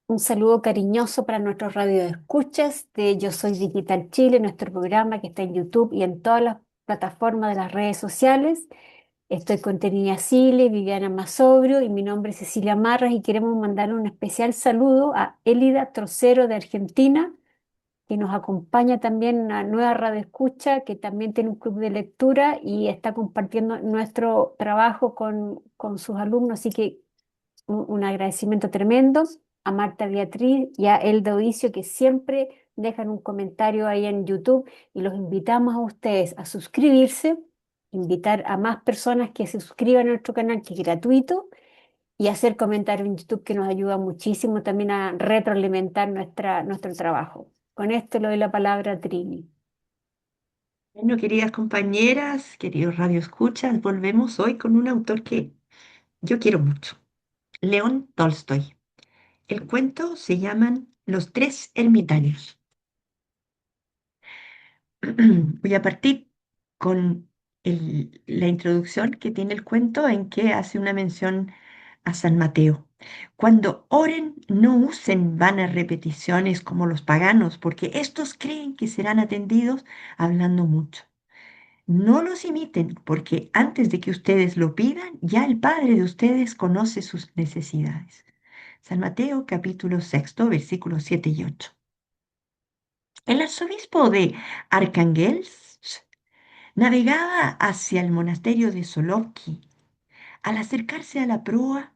Un saludo cariñoso para nuestros radioescuchas de Yo Soy Digital Chile, nuestro programa que está en YouTube y en todas las plataformas de las redes sociales. Estoy con Tenia Sile, Viviana Masobrio y mi nombre es Cecilia Marras y queremos mandar un especial saludo a Elida Trocero de Argentina, que nos acompaña también una nueva radioescucha que también tiene un club de lectura y está compartiendo nuestro trabajo con sus alumnos. Así que un agradecimiento tremendo a Marta Beatriz y a Elda Odicio que siempre dejan un comentario ahí en YouTube y los invitamos a ustedes a suscribirse, invitar a más personas que se suscriban a nuestro canal que es gratuito y hacer comentarios en YouTube que nos ayuda muchísimo también a retroalimentar nuestro trabajo. Con esto le doy la palabra a Trini. Bueno, queridas compañeras, queridos radioescuchas, volvemos hoy con un autor que yo quiero mucho, León Tolstoy. El cuento se llaman Los tres ermitaños. Voy a partir con la introducción que tiene el cuento en que hace una mención a San Mateo. Cuando oren, no usen vanas repeticiones como los paganos, porque estos creen que serán atendidos hablando mucho. No los imiten, porque antes de que ustedes lo pidan, ya el Padre de ustedes conoce sus necesidades. San Mateo capítulo sexto, versículos 7 y 8. El arzobispo de Archangelsk navegaba hacia el monasterio de Solovki. Al acercarse a la proa,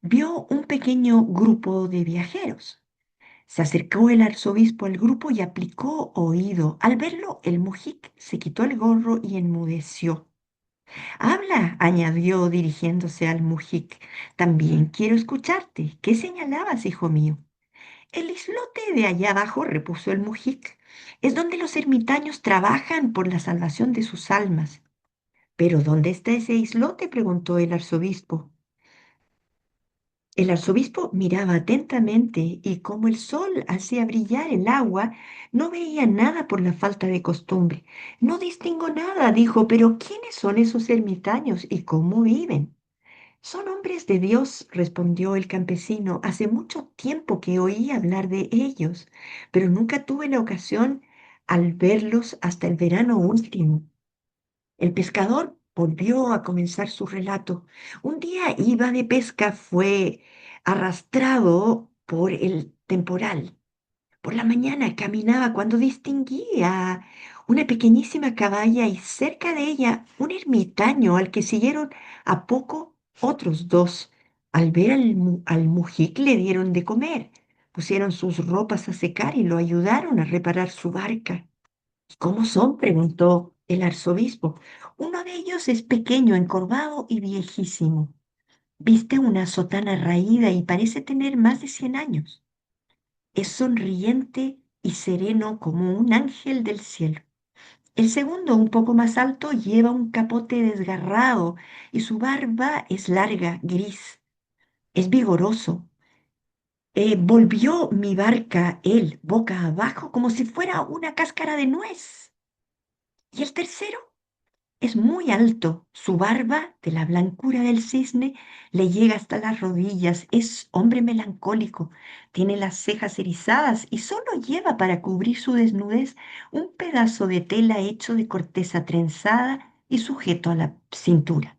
vio un pequeño grupo de viajeros. Se acercó el arzobispo al grupo y aplicó oído. Al verlo, el mujik se quitó el gorro y enmudeció. Habla, añadió dirigiéndose al mujik. También quiero escucharte. ¿Qué señalabas, hijo mío? El islote de allá abajo, repuso el mujik, es donde los ermitaños trabajan por la salvación de sus almas. ¿Pero dónde está ese islote? Preguntó el arzobispo. El arzobispo miraba atentamente y como el sol hacía brillar el agua, no veía nada por la falta de costumbre. No distingo nada, dijo, pero ¿quiénes son esos ermitaños y cómo viven? Son hombres de Dios, respondió el campesino. Hace mucho tiempo que oí hablar de ellos, pero nunca tuve la ocasión al verlos hasta el verano último. El pescador volvió a comenzar su relato. Un día iba de pesca, fue arrastrado por el temporal. Por la mañana caminaba cuando distinguía una pequeñísima caballa y cerca de ella un ermitaño al que siguieron a poco otros dos. Al ver al mujik le dieron de comer, pusieron sus ropas a secar y lo ayudaron a reparar su barca. ¿Cómo son? Preguntó el arzobispo. Uno de ellos es pequeño, encorvado y viejísimo. Viste una sotana raída y parece tener más de 100 años. Es sonriente y sereno como un ángel del cielo. El segundo, un poco más alto, lleva un capote desgarrado y su barba es larga, gris. Es vigoroso. Volvió mi barca, él, boca abajo, como si fuera una cáscara de nuez. Y el tercero es muy alto. Su barba, de la blancura del cisne, le llega hasta las rodillas. Es hombre melancólico. Tiene las cejas erizadas y solo lleva para cubrir su desnudez un pedazo de tela hecho de corteza trenzada y sujeto a la cintura.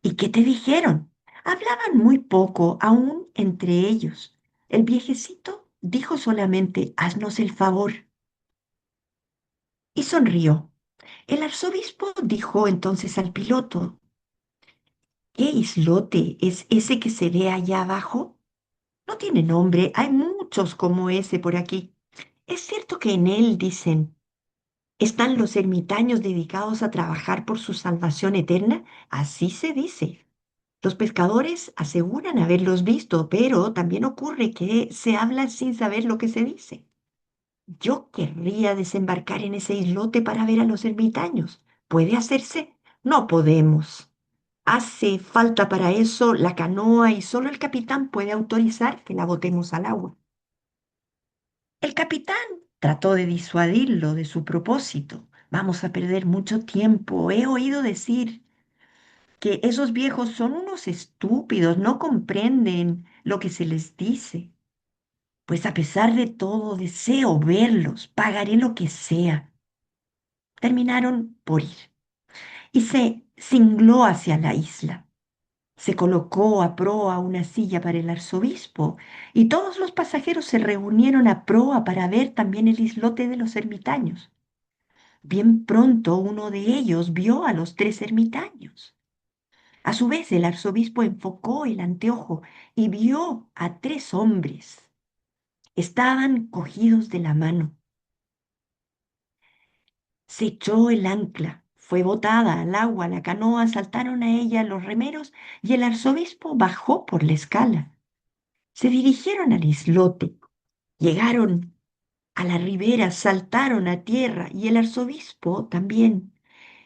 ¿Y qué te dijeron? Hablaban muy poco, aún entre ellos. El viejecito dijo solamente, haznos el favor, y sonrió. El arzobispo dijo entonces al piloto, ¿qué islote es ese que se ve allá abajo? No tiene nombre, hay muchos como ese por aquí. Es cierto que en él, dicen, están los ermitaños dedicados a trabajar por su salvación eterna. Así se dice. Los pescadores aseguran haberlos visto, pero también ocurre que se habla sin saber lo que se dice. Yo querría desembarcar en ese islote para ver a los ermitaños. ¿Puede hacerse? No podemos. Hace falta para eso la canoa y solo el capitán puede autorizar que la botemos al agua. El capitán trató de disuadirlo de su propósito. Vamos a perder mucho tiempo. He oído decir. que esos viejos son unos estúpidos, no comprenden lo que se les dice. Pues a pesar de todo, deseo verlos, pagaré lo que sea. Terminaron por ir y se cingló hacia la isla. Se colocó a proa una silla para el arzobispo y todos los pasajeros se reunieron a proa para ver también el islote de los ermitaños. Bien pronto uno de ellos vio a los tres ermitaños. A su vez el arzobispo enfocó el anteojo y vio a tres hombres. Estaban cogidos de la mano. Se echó el ancla, fue botada al agua la canoa, saltaron a ella los remeros y el arzobispo bajó por la escala. Se dirigieron al islote, llegaron a la ribera, saltaron a tierra y el arzobispo también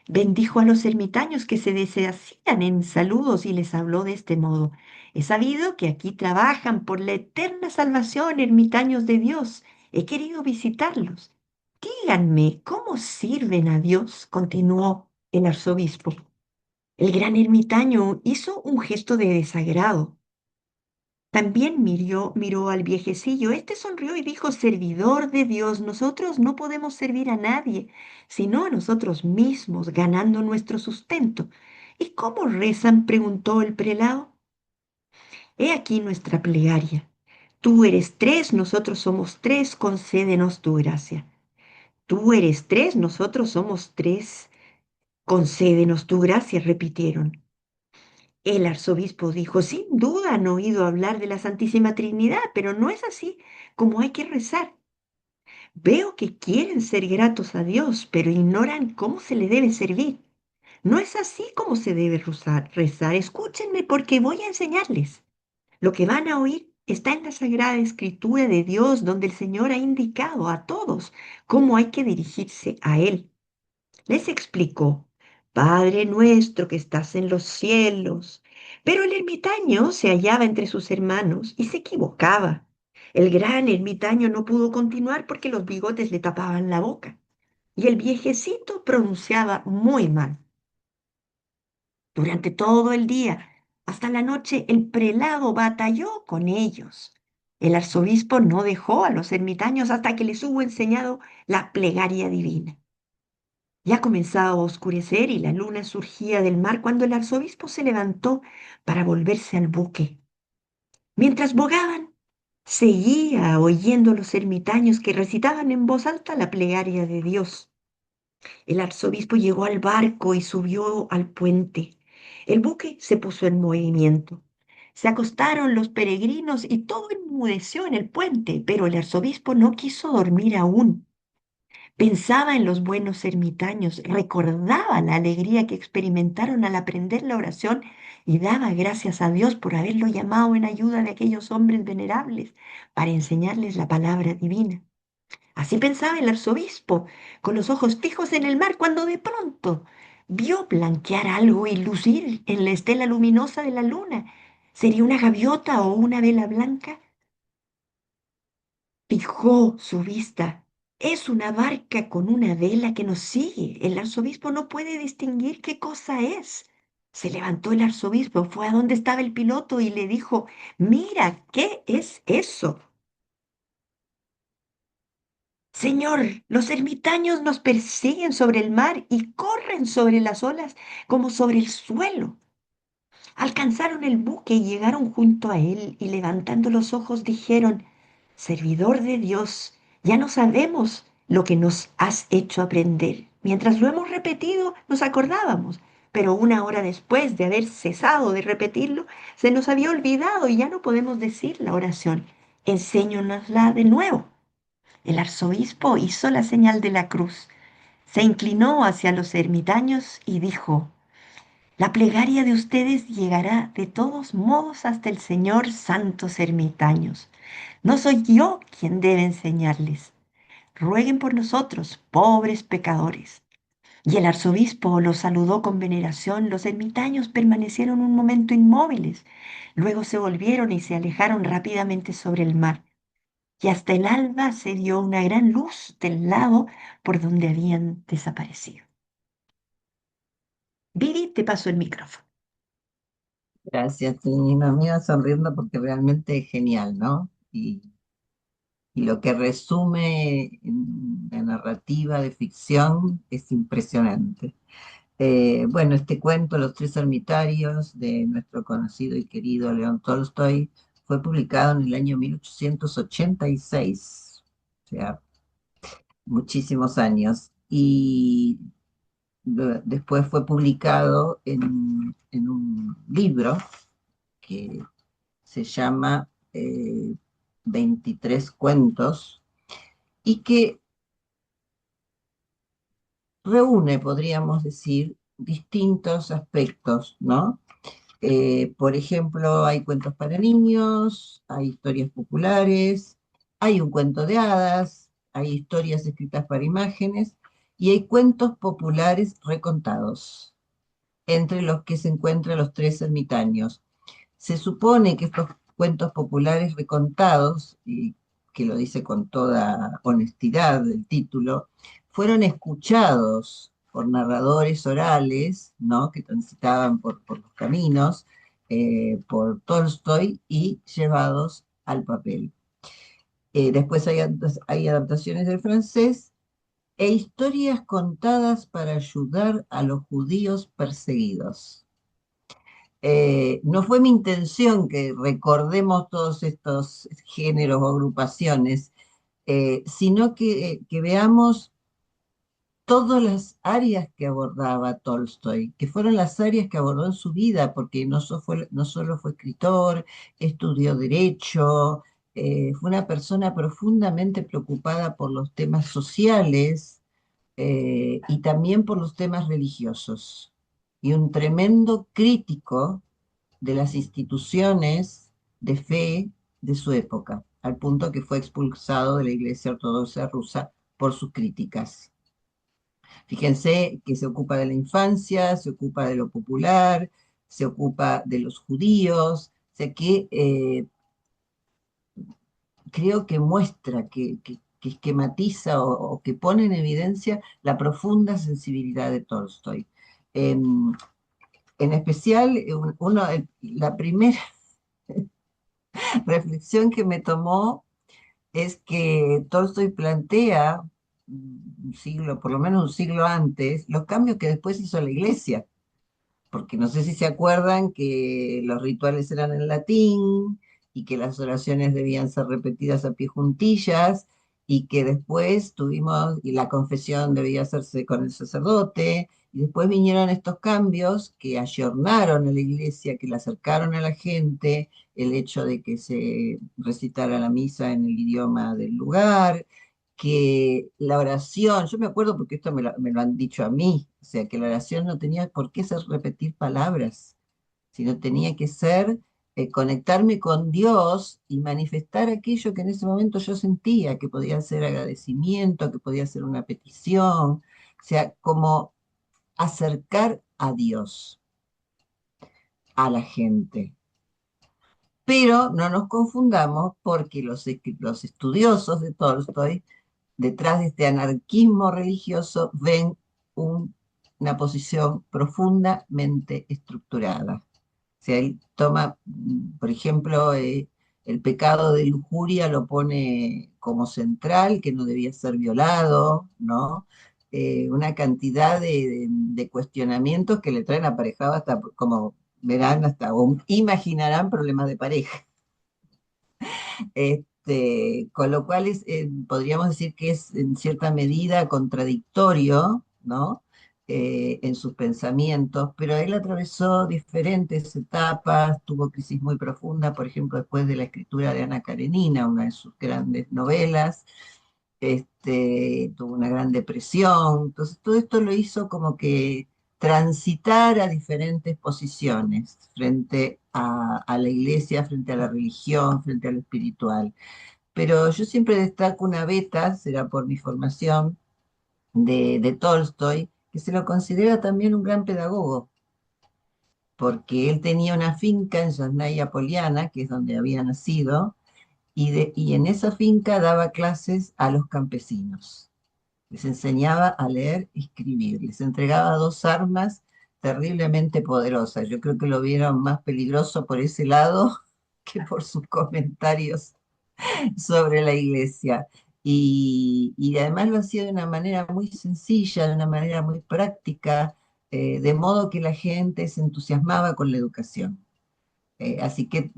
bendijo a los ermitaños que se deshacían en saludos y les habló de este modo. He sabido que aquí trabajan por la eterna salvación, ermitaños de Dios. He querido visitarlos. Díganme, ¿cómo sirven a Dios? Continuó el arzobispo. El gran ermitaño hizo un gesto de desagrado. También miró al viejecillo. Este sonrió y dijo, servidor de Dios, nosotros no podemos servir a nadie, sino a nosotros mismos, ganando nuestro sustento. ¿Y cómo rezan? Preguntó el prelado. He aquí nuestra plegaria. Tú eres tres, nosotros somos tres, concédenos tu gracia. Tú eres tres, nosotros somos tres, concédenos tu gracia, repitieron. El arzobispo dijo, sin duda han oído hablar de la Santísima Trinidad, pero no es así como hay que rezar. Veo que quieren ser gratos a Dios, pero ignoran cómo se le debe servir. No es así como se debe rezar. Escúchenme porque voy a enseñarles. Lo que van a oír está en la Sagrada Escritura de Dios, donde el Señor ha indicado a todos cómo hay que dirigirse a Él. Les explicó, Padre nuestro que estás en los cielos. Pero el ermitaño se hallaba entre sus hermanos y se equivocaba. El gran ermitaño no pudo continuar porque los bigotes le tapaban la boca y el viejecito pronunciaba muy mal. Durante todo el día, hasta la noche, el prelado batalló con ellos. El arzobispo no dejó a los ermitaños hasta que les hubo enseñado la plegaria divina. Ya comenzaba a oscurecer y la luna surgía del mar cuando el arzobispo se levantó para volverse al buque. Mientras bogaban, seguía oyendo a los ermitaños que recitaban en voz alta la plegaria de Dios. El arzobispo llegó al barco y subió al puente. El buque se puso en movimiento. Se acostaron los peregrinos y todo enmudeció en el puente, pero el arzobispo no quiso dormir aún. Pensaba en los buenos ermitaños, recordaba la alegría que experimentaron al aprender la oración y daba gracias a Dios por haberlo llamado en ayuda de aquellos hombres venerables para enseñarles la palabra divina. Así pensaba el arzobispo, con los ojos fijos en el mar, cuando de pronto vio blanquear algo y lucir en la estela luminosa de la luna. ¿Sería una gaviota o una vela blanca? Fijó su vista. Es una barca con una vela que nos sigue. El arzobispo no puede distinguir qué cosa es. Se levantó el arzobispo, fue a donde estaba el piloto y le dijo, mira, ¿qué es eso? Señor, los ermitaños nos persiguen sobre el mar y corren sobre las olas como sobre el suelo. Alcanzaron el buque y llegaron junto a él y levantando los ojos dijeron, servidor de Dios, ya no sabemos lo que nos has hecho aprender. Mientras lo hemos repetido, nos acordábamos, pero una hora después de haber cesado de repetirlo, se nos había olvidado y ya no podemos decir la oración. Enséñanosla de nuevo. El arzobispo hizo la señal de la cruz, se inclinó hacia los ermitaños y dijo, la plegaria de ustedes llegará de todos modos hasta el Señor, santos ermitaños. No soy yo quien debe enseñarles. Rueguen por nosotros, pobres pecadores. Y el arzobispo los saludó con veneración. Los ermitaños permanecieron un momento inmóviles. Luego se volvieron y se alejaron rápidamente sobre el mar. Y hasta el alba se dio una gran luz del lado por donde habían desaparecido. Vivi, te paso el micrófono. Gracias, Nina mía, sonriendo porque realmente es genial, ¿no? Y lo que resume en la narrativa de ficción es impresionante. Bueno, este cuento, Los tres ermitarios, de nuestro conocido y querido León Tolstoy, fue publicado en el año 1886, o sea, muchísimos años. Y después fue publicado en un libro que se llama 23 cuentos y que reúne, podríamos decir, distintos aspectos, ¿no? Por ejemplo, hay cuentos para niños, hay historias populares, hay un cuento de hadas, hay historias escritas para imágenes y hay cuentos populares recontados, entre los que se encuentran los tres ermitaños. Se supone que estos cuentos populares recontados, y que lo dice con toda honestidad el título, fueron escuchados por narradores orales, ¿no? Que transitaban por los caminos, por Tolstoy y llevados al papel. Después hay adaptaciones del francés e historias contadas para ayudar a los judíos perseguidos. No fue mi intención que recordemos todos estos géneros o agrupaciones, sino que veamos todas las áreas que abordaba Tolstoy, que fueron las áreas que abordó en su vida, porque no solo fue escritor, estudió derecho, fue una persona profundamente preocupada por los temas sociales y también por los temas religiosos, y un tremendo crítico de las instituciones de fe de su época, al punto que fue expulsado de la Iglesia Ortodoxa rusa por sus críticas. Fíjense que se ocupa de la infancia, se ocupa de lo popular, se ocupa de los judíos, o sea que creo que muestra, que esquematiza o que pone en evidencia la profunda sensibilidad de Tolstoy. En especial, la primera reflexión que me tomó es que Tolstoy plantea un siglo, por lo menos un siglo antes, los cambios que después hizo la Iglesia, porque no sé si se acuerdan que los rituales eran en latín y que las oraciones debían ser repetidas a pie juntillas y que después tuvimos, y la confesión debía hacerse con el sacerdote, y después vinieron estos cambios que ayornaron a la iglesia, que la acercaron a la gente, el hecho de que se recitara la misa en el idioma del lugar, que la oración, yo me acuerdo porque esto me lo han dicho a mí, o sea, que la oración no tenía por qué ser repetir palabras, sino tenía que ser conectarme con Dios y manifestar aquello que en ese momento yo sentía, que podía ser agradecimiento, que podía ser una petición, o sea, como acercar a Dios a la gente. Pero no nos confundamos porque los estudiosos de Tolstoy detrás de este anarquismo religioso ven una posición profundamente estructurada. O sea, él toma, por ejemplo, el pecado de lujuria lo pone como central, que no debía ser violado, ¿no? Una cantidad de cuestionamientos que le traen aparejado hasta, como verán, hasta o imaginarán problemas de pareja. Con lo cual podríamos decir que es en cierta medida contradictorio, ¿no? En sus pensamientos, pero él atravesó diferentes etapas, tuvo crisis muy profundas, por ejemplo, después de la escritura de Ana Karenina, una de sus grandes novelas, tuvo una gran depresión, entonces todo esto lo hizo como que transitar a diferentes posiciones frente a la iglesia, frente a la religión, frente a lo espiritual. Pero yo siempre destaco una beta, será por mi formación, de Tolstoy, que se lo considera también un gran pedagogo, porque él tenía una finca en Yasnaya Poliana, que es donde había nacido, y en esa finca daba clases a los campesinos. Les enseñaba a leer y escribir, les entregaba dos armas terriblemente poderosa. Yo creo que lo vieron más peligroso por ese lado que por sus comentarios sobre la iglesia. Y además lo hacía de una manera muy sencilla, de una manera muy práctica, de modo que la gente se entusiasmaba con la educación. Así que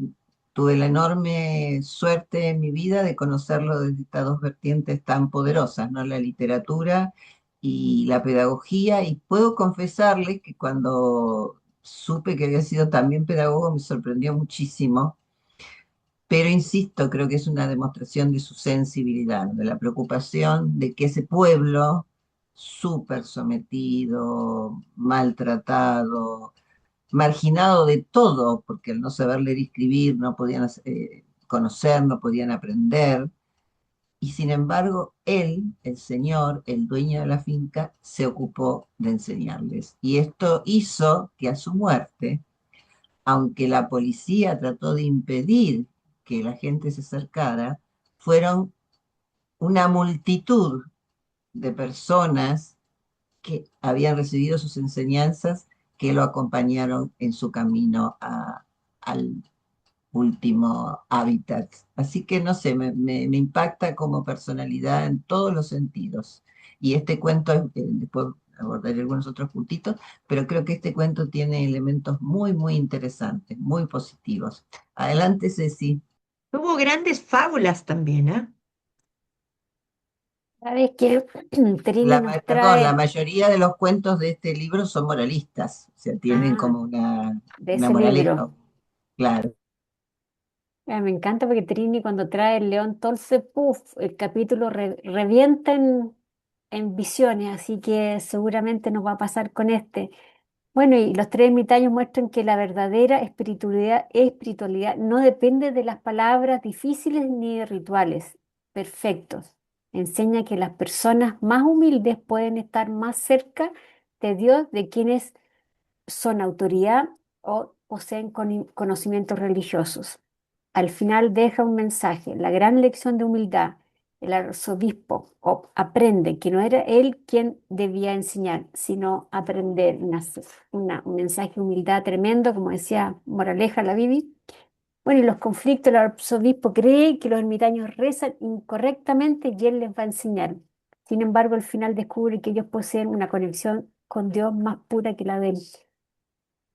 tuve la enorme suerte en mi vida de conocerlo desde estas dos vertientes tan poderosas, ¿no? La literatura y la pedagogía, y puedo confesarle que cuando supe que había sido también pedagogo me sorprendió muchísimo, pero insisto, creo que es una demostración de su sensibilidad, ¿no? De la preocupación de que ese pueblo súper sometido, maltratado, marginado de todo, porque al no saber leer y escribir no podían conocer, no podían aprender, y sin embargo él, el señor, el dueño de la finca, se ocupó de enseñarles. Y esto hizo que a su muerte, aunque la policía trató de impedir que la gente se acercara, fueron una multitud de personas que habían recibido sus enseñanzas que lo acompañaron en su camino al último hábitat. Así que no sé, me impacta como personalidad en todos los sentidos. Y este cuento, después abordaré algunos otros puntitos, pero creo que este cuento tiene elementos muy, muy interesantes, muy positivos. Adelante, Ceci. Tuvo grandes fábulas también, ¿eh? Sabes que Trini nos Perdón, la trae, mayoría de los cuentos de este libro son moralistas, o sea, tienen ah, como de una ese libro. moraleja, claro. Me encanta porque Trini cuando trae el León Tolce, puff, el capítulo revienta en visiones, así que seguramente nos va a pasar con este. Bueno, y los tres ermitaños muestran que la verdadera espiritualidad no depende de las palabras difíciles ni de rituales perfectos. Enseña que las personas más humildes pueden estar más cerca de Dios de quienes son autoridad o poseen conocimientos religiosos. Al final deja un mensaje, la gran lección de humildad. El arzobispo aprende que no era él quien debía enseñar, sino aprender un mensaje de humildad tremendo, como decía Moraleja la Bibi. Bueno, y los conflictos, el arzobispo cree que los ermitaños rezan incorrectamente y él les va a enseñar. Sin embargo, al final descubre que ellos poseen una conexión con Dios más pura que la de él.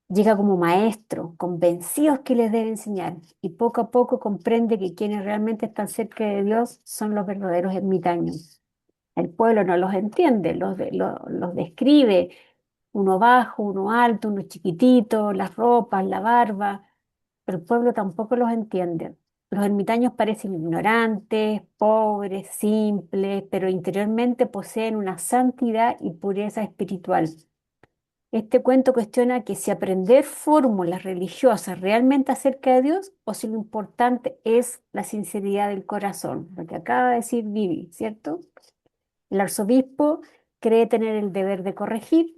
Llega como maestro, convencidos que les debe enseñar, y poco a poco comprende que quienes realmente están cerca de Dios son los verdaderos ermitaños. El pueblo no los entiende, los describe, uno bajo, uno alto, uno chiquitito, las ropas, la barba, pero el pueblo tampoco los entiende. Los ermitaños parecen ignorantes, pobres, simples, pero interiormente poseen una santidad y pureza espiritual. Este cuento cuestiona que si aprender fórmulas religiosas realmente acerca de Dios o si lo importante es la sinceridad del corazón, lo que acaba de decir Vivi, ¿cierto? El arzobispo cree tener el deber de corregir,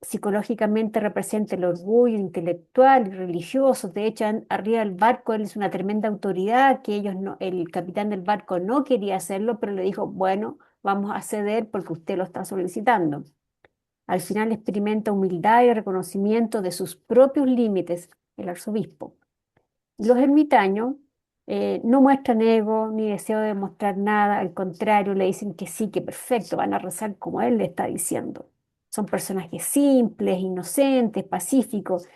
psicológicamente representa el orgullo intelectual y religioso, de hecho arriba del barco él es una tremenda autoridad que ellos no, el capitán del barco no quería hacerlo, pero le dijo, bueno, vamos a ceder porque usted lo está solicitando. Al final experimenta humildad y reconocimiento de sus propios límites, el arzobispo. Los ermitaños no muestran ego ni deseo de mostrar nada, al contrario, le dicen que sí, que perfecto, van a rezar como él le está diciendo. Son personajes simples, inocentes, pacíficos,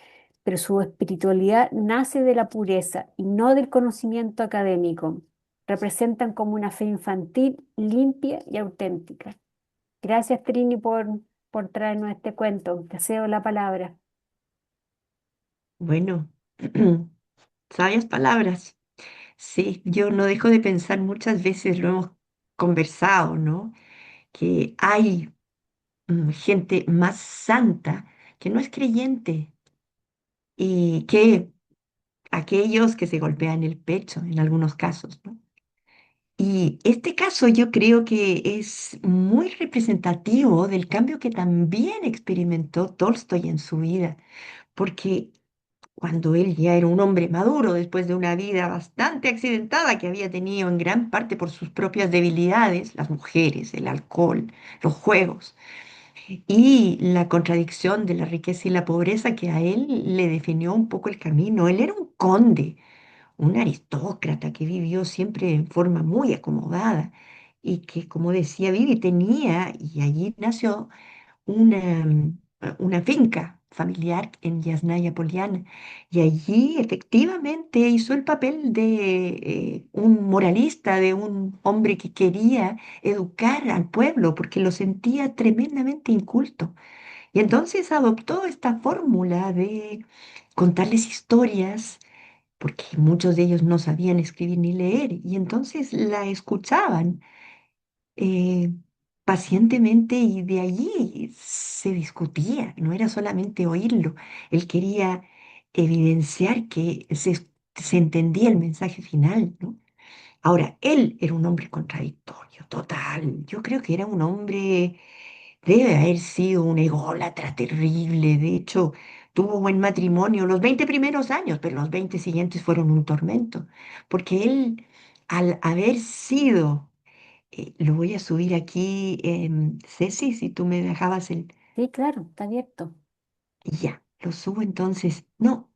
pero su espiritualidad nace de la pureza y no del conocimiento académico. Representan como una fe infantil, limpia y auténtica. Gracias, Trini, por traernos este cuento. Te cedo la palabra. Bueno, sabias palabras. Sí, yo no dejo de pensar muchas veces, lo hemos conversado, ¿no? Que hay gente más santa que no es creyente y que aquellos que se golpean el pecho en algunos casos, ¿no? Y este caso yo creo que es muy representativo del cambio que también experimentó Tolstoy en su vida, porque cuando él ya era un hombre maduro, después de una vida bastante accidentada que había tenido en gran parte por sus propias debilidades, las mujeres, el alcohol, los juegos, y la contradicción de la riqueza y la pobreza que a él le definió un poco el camino. Él era un conde, un aristócrata que vivió siempre en forma muy acomodada y que, como decía Vivi, tenía, y allí nació, una finca familiar en Yasnaya Poliana. Y allí efectivamente hizo el papel de un moralista, de un hombre que quería educar al pueblo porque lo sentía tremendamente inculto. Y entonces adoptó esta fórmula de contarles historias porque muchos de ellos no sabían escribir ni leer, y entonces la escuchaban eh, pacientemente y de allí se discutía, no era solamente oírlo, él quería evidenciar que se entendía el mensaje final, ¿no? Ahora, él era un hombre contradictorio, total. Yo creo que era un hombre, debe haber sido un ególatra terrible. De hecho, tuvo buen matrimonio los 20 primeros años, pero los 20 siguientes fueron un tormento. Porque él, al haber sido, lo voy a subir aquí, Ceci, si tú me dejabas el... Sí, claro, está abierto. Y ya, lo subo entonces. No,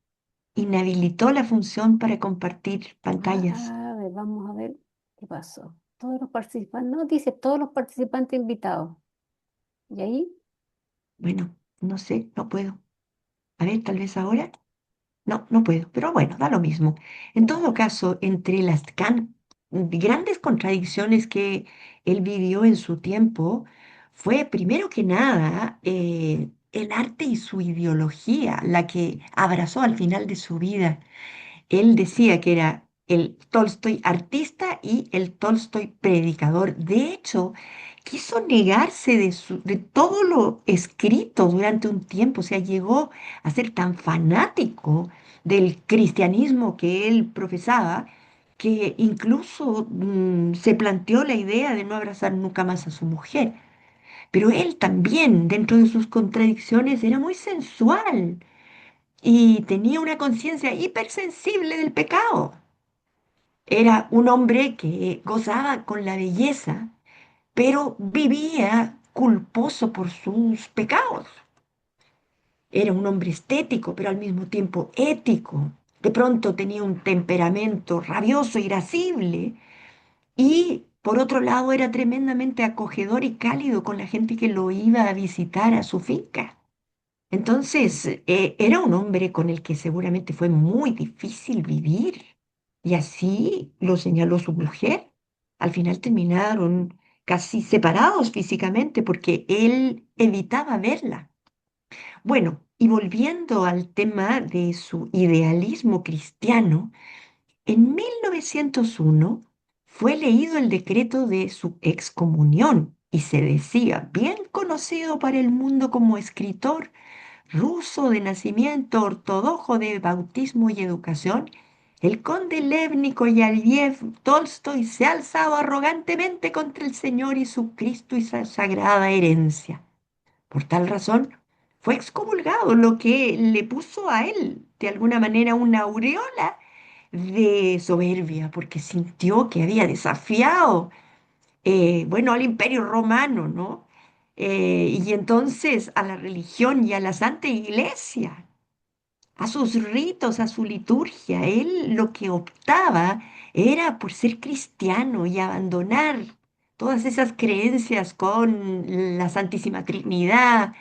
inhabilitó la función para compartir pantallas. A ver, vamos a ver qué pasó. Todos los participantes, no, dice todos los participantes invitados. ¿Y ahí? Bueno, no sé, no puedo. A ver, tal vez ahora. No, no puedo, pero bueno, da lo mismo. En todo caso, entre las grandes contradicciones que él vivió en su tiempo, fue primero que nada el arte y su ideología la que abrazó al final de su vida. Él decía que era el Tolstoy artista y el Tolstoy predicador. De hecho, quiso negarse de todo lo escrito durante un tiempo. O sea, llegó a ser tan fanático del cristianismo que él profesaba que incluso se planteó la idea de no abrazar nunca más a su mujer. Pero él también, dentro de sus contradicciones, era muy sensual y tenía una conciencia hipersensible del pecado. Era un hombre que gozaba con la belleza, pero vivía culposo por sus pecados. Era un hombre estético, pero al mismo tiempo ético. De pronto tenía un temperamento rabioso, irascible, y por otro lado era tremendamente acogedor y cálido con la gente que lo iba a visitar a su finca. Entonces, era un hombre con el que seguramente fue muy difícil vivir. Y así lo señaló su mujer. Al final terminaron casi separados físicamente porque él evitaba verla. Bueno, y volviendo al tema de su idealismo cristiano, en 1901 fue leído el decreto de su excomunión y se decía, bien conocido para el mundo como escritor, ruso de nacimiento, ortodoxo de bautismo y educación, el conde Lev Nikolayevich Tolstoy se ha alzado arrogantemente contra el Señor y su Cristo y su sagrada herencia. Por tal razón, fue excomulgado, lo que le puso a él, de alguna manera, una aureola de soberbia, porque sintió que había desafiado bueno, al Imperio Romano, ¿no? Y entonces a la religión y a la Santa Iglesia, a sus ritos, a su liturgia. Él lo que optaba era por ser cristiano y abandonar todas esas creencias con la Santísima Trinidad,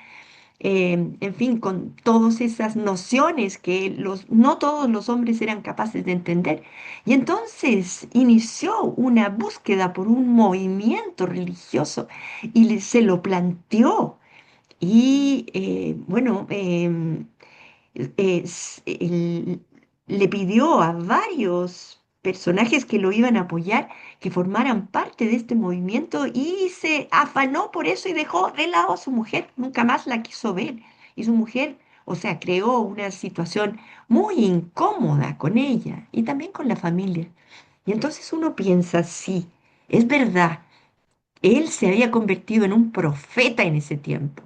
en fin, con todas esas nociones que no todos los hombres eran capaces de entender. Y entonces inició una búsqueda por un movimiento religioso y se lo planteó. Y bueno, le pidió a varios personajes que lo iban a apoyar que formaran parte de este movimiento y se afanó por eso y dejó de lado a su mujer, nunca más la quiso ver. Y su mujer, o sea, creó una situación muy incómoda con ella y también con la familia. Y entonces uno piensa, sí, es verdad, él se había convertido en un profeta en ese tiempo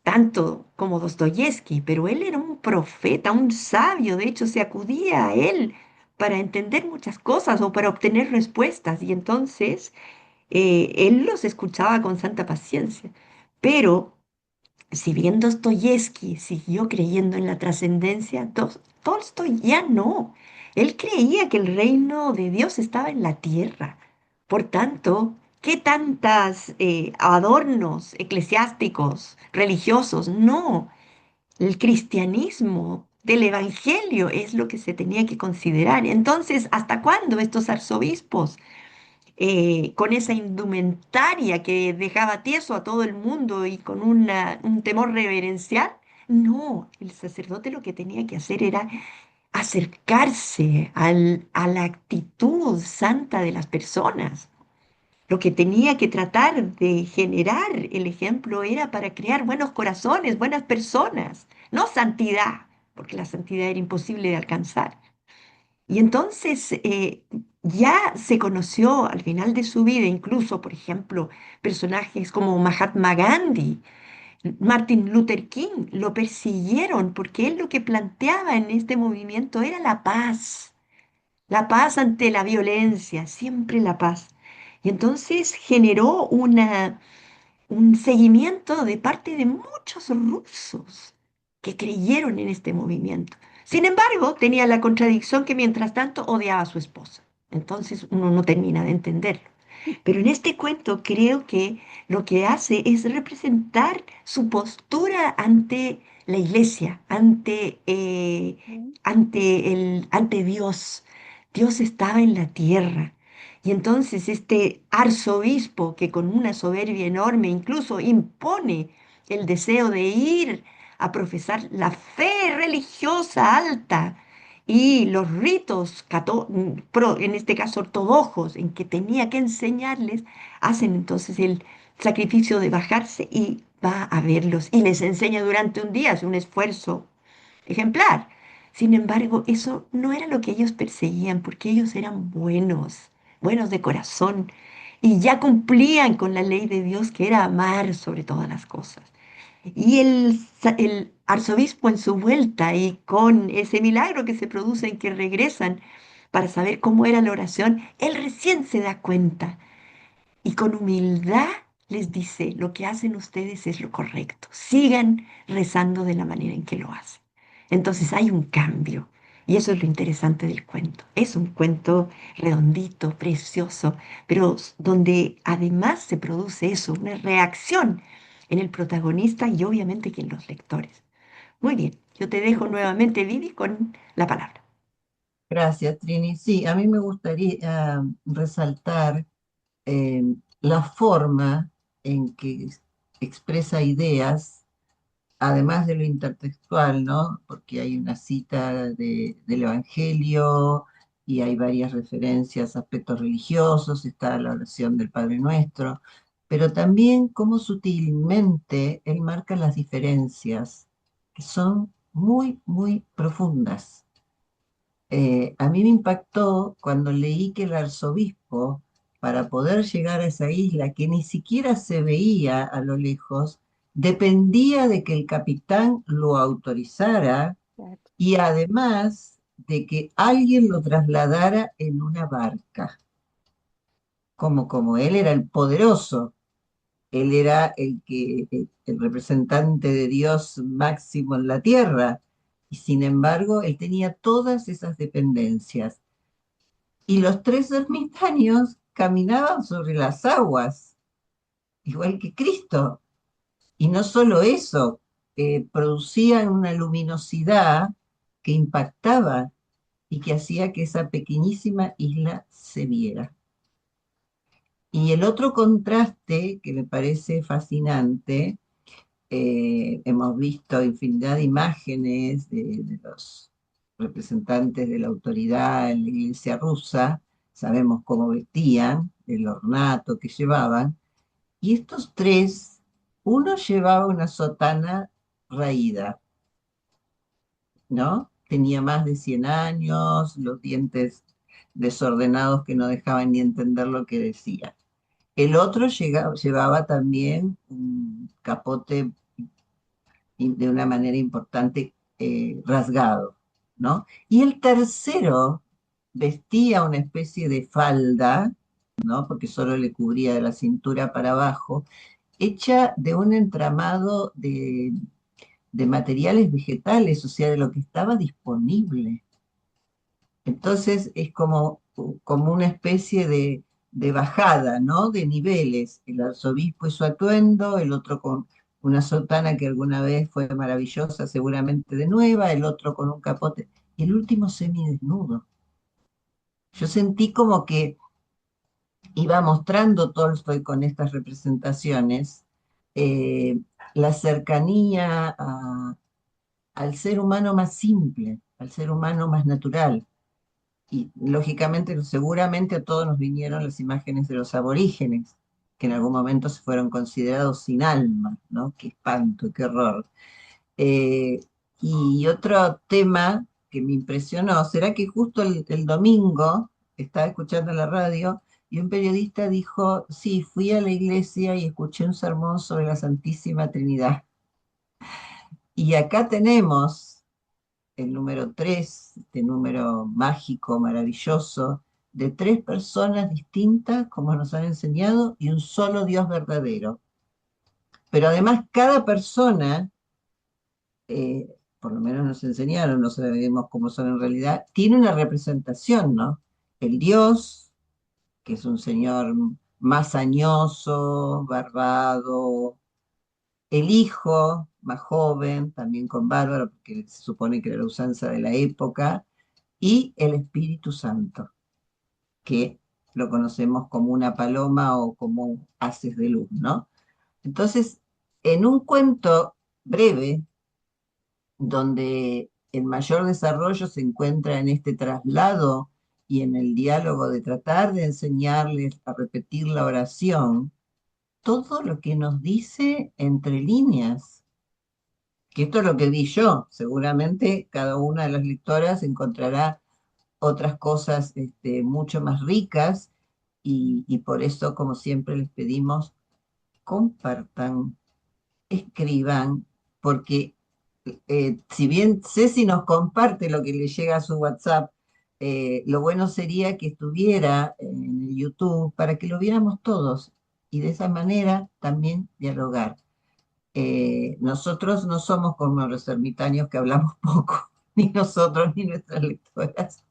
tanto como Dostoyevsky, pero él era un profeta, un sabio, de hecho se acudía a él para entender muchas cosas o para obtener respuestas, y entonces él los escuchaba con santa paciencia. Pero si bien Dostoyevsky siguió creyendo en la trascendencia, Tolstoy ya no. Él creía que el reino de Dios estaba en la tierra. Por tanto, ¿qué tantas adornos eclesiásticos, religiosos? No, el cristianismo del evangelio es lo que se tenía que considerar. Entonces, ¿hasta cuándo estos arzobispos con esa indumentaria que dejaba tieso a todo el mundo y con un temor reverencial? No, el sacerdote lo que tenía que hacer era acercarse a la actitud santa de las personas. Lo que tenía que tratar de generar el ejemplo era para crear buenos corazones, buenas personas, no santidad, porque la santidad era imposible de alcanzar. Y entonces ya se conoció al final de su vida, incluso, por ejemplo, personajes como Mahatma Gandhi, Martin Luther King, lo persiguieron porque él lo que planteaba en este movimiento era la paz ante la violencia, siempre la paz. Y entonces generó un seguimiento de parte de muchos rusos que creyeron en este movimiento. Sin embargo, tenía la contradicción que mientras tanto odiaba a su esposa. Entonces uno no termina de entenderlo. Pero en este cuento creo que lo que hace es representar su postura ante la iglesia, Mm. ante Dios. Dios estaba en la tierra. Y entonces este arzobispo que con una soberbia enorme incluso impone el deseo de ir a profesar la fe religiosa alta y los ritos, en este caso ortodoxos, en que tenía que enseñarles, hacen entonces el sacrificio de bajarse y va a verlos y les enseña durante un día, hace un esfuerzo ejemplar. Sin embargo, eso no era lo que ellos perseguían, porque ellos eran buenos, buenos de corazón, y ya cumplían con la ley de Dios, que era amar sobre todas las cosas. Y el arzobispo en su vuelta y con ese milagro que se produce en que regresan para saber cómo era la oración, él recién se da cuenta y con humildad les dice, lo que hacen ustedes es lo correcto, sigan rezando de la manera en que lo hacen. Entonces hay un cambio y eso es lo interesante del cuento. Es un cuento redondito, precioso, pero donde además se produce eso, una reacción en el protagonista y obviamente que en los lectores. Muy bien, yo te dejo nuevamente, Vivi, con la palabra. Gracias, Trini. Sí, a mí me gustaría resaltar eh, la forma en que expresa ideas, además de lo intertextual, ¿no? Porque hay una cita del Evangelio y hay varias referencias a aspectos religiosos, está la oración del Padre Nuestro, pero también cómo sutilmente él marca las diferencias, que son muy, muy profundas. A mí me impactó cuando leí que el arzobispo, para poder llegar a esa isla que ni siquiera se veía a lo lejos, dependía de que el capitán lo autorizara Claro. y además de que alguien lo trasladara en una barca. Como él era el poderoso, él era el representante de Dios máximo en la tierra, y sin embargo, él tenía todas esas dependencias. Y los tres ermitaños caminaban sobre las aguas, igual que Cristo. Y no solo eso, producían una luminosidad que impactaba y que hacía que esa pequeñísima isla se viera. Y el otro contraste que me parece fascinante, hemos visto infinidad de imágenes de los representantes de la autoridad en la iglesia rusa, sabemos cómo vestían, el ornato que llevaban, y estos tres, uno llevaba una sotana raída, ¿no? Tenía más de 100 años, los dientes desordenados que no dejaban ni entender lo que decía. El otro llevaba también un capote de una manera importante rasgado, ¿no? Y el tercero vestía una especie de falda, ¿no? Porque solo le cubría de la cintura para abajo, hecha de un entramado de materiales vegetales, o sea, de lo que estaba disponible. Entonces es como una especie de bajada, ¿no? De niveles. El arzobispo y su atuendo, el otro con una sotana que alguna vez fue maravillosa, seguramente de nueva, el otro con un capote, y el último semidesnudo. Yo sentí como que iba mostrando Tolstoy con estas representaciones eh, la cercanía al ser humano más simple, al ser humano más natural. Y lógicamente, seguramente a todos nos vinieron las imágenes de los aborígenes, que en algún momento se fueron considerados sin alma, ¿no? Qué espanto, qué horror. Eh, y otro tema que me impresionó, será que justo el domingo estaba escuchando la radio y un periodista dijo, sí, fui a la iglesia y escuché un sermón sobre la Santísima Trinidad. Y acá tenemos el número 3, este número mágico, maravilloso, de tres personas distintas, como nos han enseñado, y un solo Dios verdadero. Pero además cada persona, por lo menos nos enseñaron, no sabemos cómo son en realidad, tiene una representación, ¿no? El Dios, que es un señor más añoso, barbado, el hijo, más joven, también con bárbaro, porque se supone que era la usanza de la época, y el Espíritu Santo, que lo conocemos como una paloma o como haces de luz, ¿no? Entonces, en un cuento breve, donde el mayor desarrollo se encuentra en este traslado y en el diálogo de tratar de enseñarles a repetir la oración, todo lo que nos dice entre líneas, que esto es lo que vi yo, seguramente cada una de las lectoras encontrará otras cosas mucho más ricas y por eso, como siempre, les pedimos, compartan, escriban, porque si bien Ceci nos comparte lo que le llega a su WhatsApp, lo bueno sería que estuviera en el YouTube para que lo viéramos todos y de esa manera también dialogar. Nosotros no somos como los ermitaños que hablamos poco, ni nosotros ni nuestras lectoras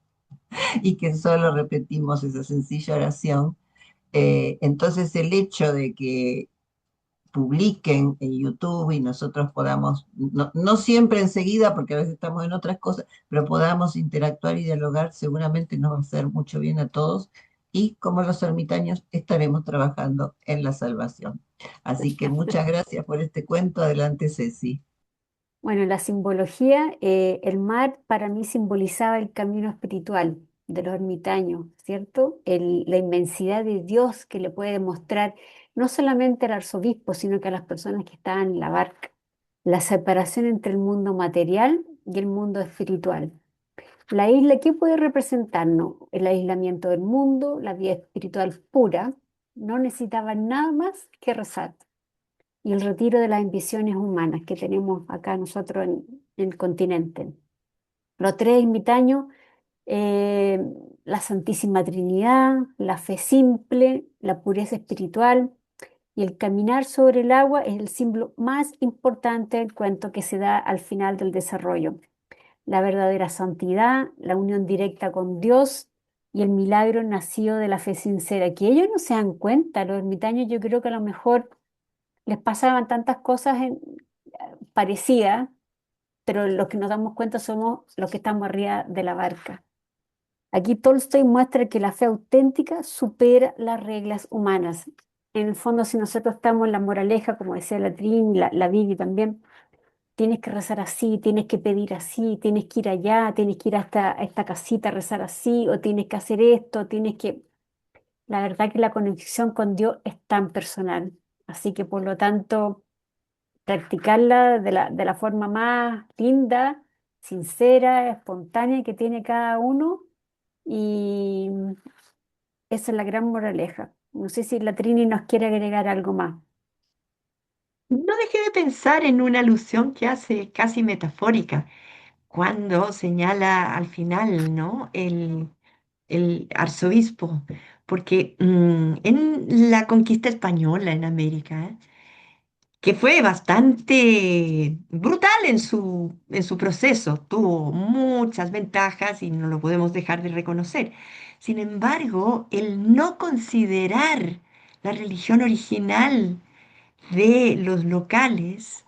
y que solo repetimos esa sencilla oración. Entonces el hecho de que publiquen en YouTube y nosotros podamos, no siempre enseguida, porque a veces estamos en otras cosas, pero podamos interactuar y dialogar, seguramente nos va a hacer mucho bien a todos y como los ermitaños estaremos trabajando en la salvación. Así que muchas gracias por este cuento. Adelante, Ceci. Bueno, la simbología, el mar para mí simbolizaba el camino espiritual de los ermitaños, ¿cierto? La inmensidad de Dios que le puede mostrar no solamente al arzobispo, sino que a las personas que estaban en la barca. La separación entre el mundo material y el mundo espiritual. La isla, ¿qué puede representarnos? El aislamiento del mundo, la vida espiritual pura, no necesitaban nada más que rezar y el retiro de las ambiciones humanas que tenemos acá nosotros en el continente. Los tres ermitaños, eh, la Santísima Trinidad, la fe simple, la pureza espiritual y el caminar sobre el agua es el símbolo más importante del cuento que se da al final del desarrollo. La verdadera santidad, la unión directa con Dios y el milagro nacido de la fe sincera, que ellos no se dan cuenta, los ermitaños yo creo que a lo mejor les pasaban tantas cosas parecidas, pero los que nos damos cuenta somos los que estamos arriba de la barca. Aquí Tolstoy muestra que la fe auténtica supera las reglas humanas. En el fondo, si nosotros estamos en la moraleja, como decía la Trini, la Vivi también, tienes que rezar así, tienes que pedir así, tienes que ir allá, tienes que ir hasta esta casita a rezar así, o tienes que hacer esto, tienes que... La verdad que la conexión con Dios es tan personal. Así que por lo tanto practicarla de la forma más linda, sincera, espontánea que tiene cada uno. Y esa es la gran moraleja. No sé si la Trini nos quiere agregar algo más. No dejé de pensar en una alusión que hace casi metafórica cuando señala al final, ¿no? El arzobispo, porque en la conquista española en América, que fue bastante brutal en su proceso. Tuvo muchas ventajas y no lo podemos dejar de reconocer. Sin embargo, el no considerar la religión original de los locales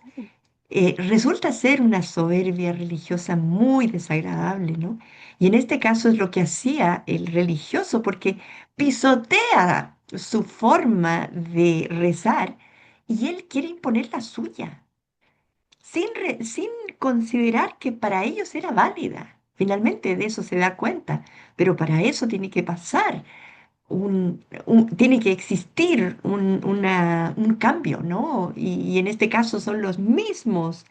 resulta ser una soberbia religiosa muy desagradable, ¿no? Y en este caso es lo que hacía el religioso, porque pisotea su forma de rezar y él quiere imponer la suya, sin considerar que para ellos era válida. Finalmente de eso se da cuenta, pero para eso tiene que pasar tiene que existir un cambio, ¿no? Y en este caso son los mismos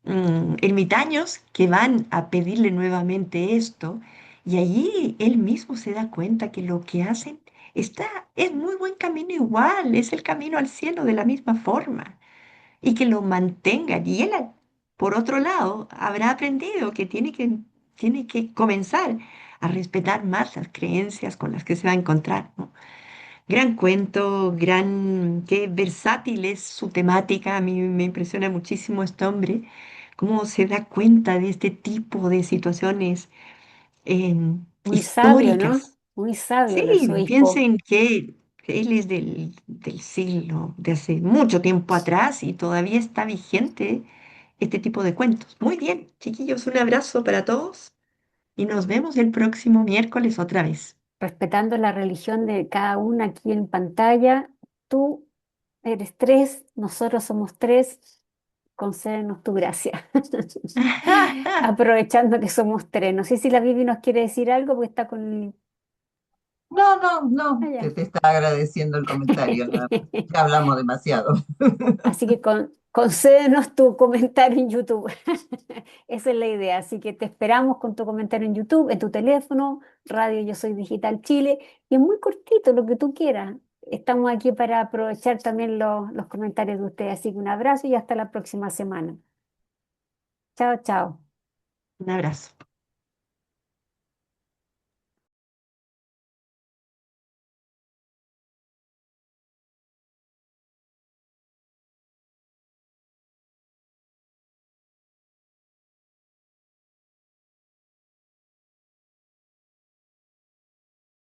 ermitaños que van a pedirle nuevamente esto, y allí él mismo se da cuenta que lo que hacen es muy buen camino igual, es el camino al cielo de la misma forma, y que lo mantengan. Y él, por otro lado, habrá aprendido que tiene que comenzar a respetar más las creencias con las que se va a encontrar, ¿no? Gran cuento, qué versátil es su temática. A mí me impresiona muchísimo este hombre, cómo se da cuenta de este tipo de situaciones Muy sabio, ¿no? históricas. Muy sabio Sí, el arzobispo. piensen que él es del siglo, de hace mucho tiempo atrás y todavía está vigente este tipo de cuentos. Muy bien, chiquillos, un abrazo para todos y nos vemos el próximo miércoles otra vez. Respetando la religión de cada una aquí en pantalla. Tú eres tres, nosotros somos tres, concédenos tu gracia. Aprovechando que somos tres. No sé si la Vivi nos quiere decir algo porque está con... No, no, no, allá. te está agradeciendo el comentario, nada más. Ya hablamos demasiado. Así que concédenos tu comentario en YouTube. Esa es la idea. Así que te esperamos con tu comentario en YouTube, en tu teléfono, Radio Yo Soy Digital Chile. Y es muy cortito, lo que tú quieras. Estamos aquí para aprovechar también los comentarios de ustedes. Así que un abrazo y hasta la próxima semana. Chao, chao. Un abrazo.